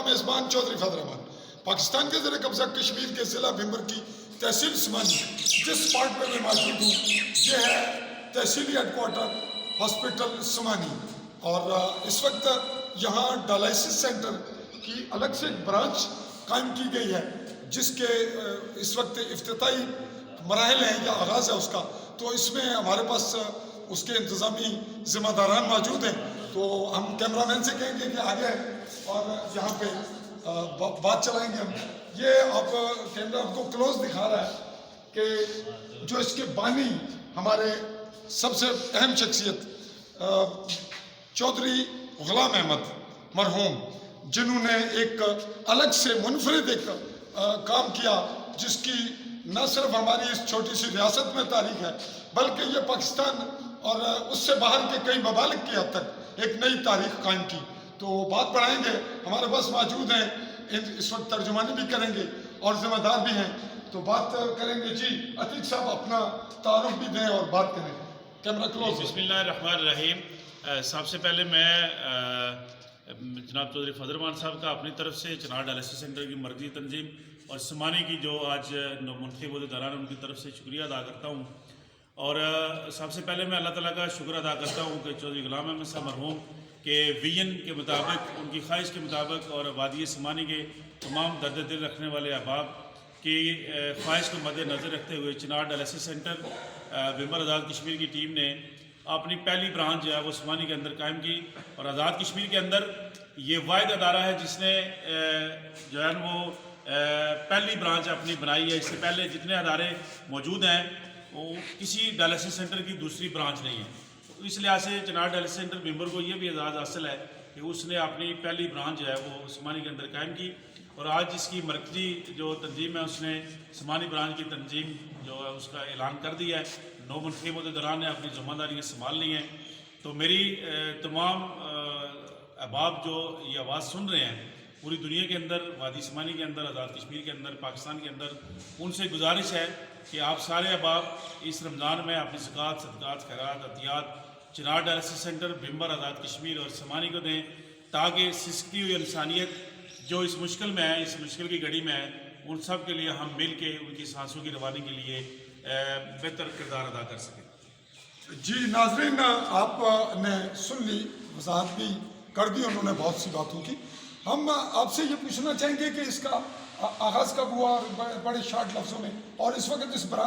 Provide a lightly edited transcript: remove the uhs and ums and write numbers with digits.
میزبان چودھری فضل الرحمان پاکستان کے زیر قبضہ کشمیر کے ضلع بھمبر کی تحصیل سمانی جس پارٹ میں موجود ہوں یہ ہے تحصیلی ہیڈ کوارٹر ہاسپٹل سمانی اور اس وقت یہاں ڈائلسس سینٹر کی الگ سے ایک برانچ قائم کی گئی ہے جس کے اس وقت افتتاحی مراحل ہیں یا آغاز ہے اس کا. تو اس میں ہمارے پاس اس کے انتظامی ذمہ داران موجود ہیں تو ہم کیمرہ مین سے کہیں گے کہ آگے اور یہاں پہ بات چلائیں گے ہم. یہ آپ کیمرہ آپ کو کلوز دکھا رہا ہے کہ جو اس کے بانی ہمارے سب سے اہم شخصیت چودھری غلام احمد مرحوم جنہوں نے ایک الگ سے منفرد ایک کام کیا جس کی نہ صرف ہماری اس چھوٹی سی ریاست میں تاریخ ہے بلکہ یہ پاکستان اور اس سے باہر کے کئی ممالک کی حد تک ایک نئی تاریخ قائم کی. تو بات بڑھائیں گے ہمارے پاس موجود ہیں اس وقت ترجمانی بھی کریں گے اور ذمہ دار بھی ہیں تو بات کریں گے. جی عتیق صاحب اپنا تعارف بھی دیں اور بات کریں. Camera close. بسم اللہ الرحمن الرحیم. سب سے پہلے میں جناب چودھری فضل الرحمان صاحب کا اپنی طرف سے چنار ڈائلسس سینٹر کی مرکزی تنظیم اور سمانی کی جو آج منتخب ہوتے دوران ان کی طرف سے شکریہ ادا کرتا ہوں. اور سب سے پہلے میں اللہ تعالیٰ کا شکر ادا کرتا ہوں کہ چودھری غلام احمد صاحب مرحوم کے ویژن کے مطابق ان کی خواہش کے مطابق اور وادی سمانی کے تمام درد دل رکھنے والے احباب کی خواہش کو مد نظر رکھتے ہوئے چنار ڈائلسس سینٹر بھمبر آزاد کشمیر کی ٹیم نے اپنی پہلی برانچ جو ہے وہ سمانی کے اندر قائم کی. اور آزاد کشمیر کے اندر یہ واحد ادارہ ہے جس نے جو ہے وہ پہلی برانچ اپنی بنائی ہے. اس سے پہلے جتنے ادارے موجود ہیں وہ کسی ڈائلسس سینٹر کی دوسری برانچ نہیں ہے. اس لحاظ سے چنار ڈائلسس سینٹر بھمبر کو یہ بھی اعزاز حاصل ہے کہ اس نے اپنی پہلی برانچ جو ہے وہ سمانی کے اندر قائم کی. اور آج اس کی مرکزی جو تنظیم ہے اس نے سمانی برانچ کی تنظیم جو ہے اس کا اعلان کر دیا ہے. 9 منتخب ہوتے دوران نے اپنی ذمہ داریاں سنبھال لی ہیں. تو میری تمام احباب جو یہ آواز سن رہے ہیں پوری دنیا کے اندر وادی سمانی کے اندر آزاد کشمیر کے اندر پاکستان کے اندر ان سے گزارش ہے کہ آپ سارے احباب اس رمضان میں اپنی زکوٰۃ صدقات خیرات عطیات چنار ڈائلسس سینٹر بھمبر آزاد کشمیر اور سمانی کو دیں تاکہ سسکتی ہوئی انسانیت جو اس مشکل میں ہے اس مشکل کی گھڑی میں ہے ان سب کے لیے ہم مل کے ان کی سانسوں کی روانی کے لیے بہتر کردار ادا کر سکیں. جی ناظرین آپ نے سن لی وضاحت بھی کر دی انہوں نے بہت سی باتوں کی. ہم آپ سے یہ پوچھنا چاہیں گے کہ اس کا آغاز کب ہوا اور بڑے شارٹ لفظوں میں اور اس وقت اس برانچ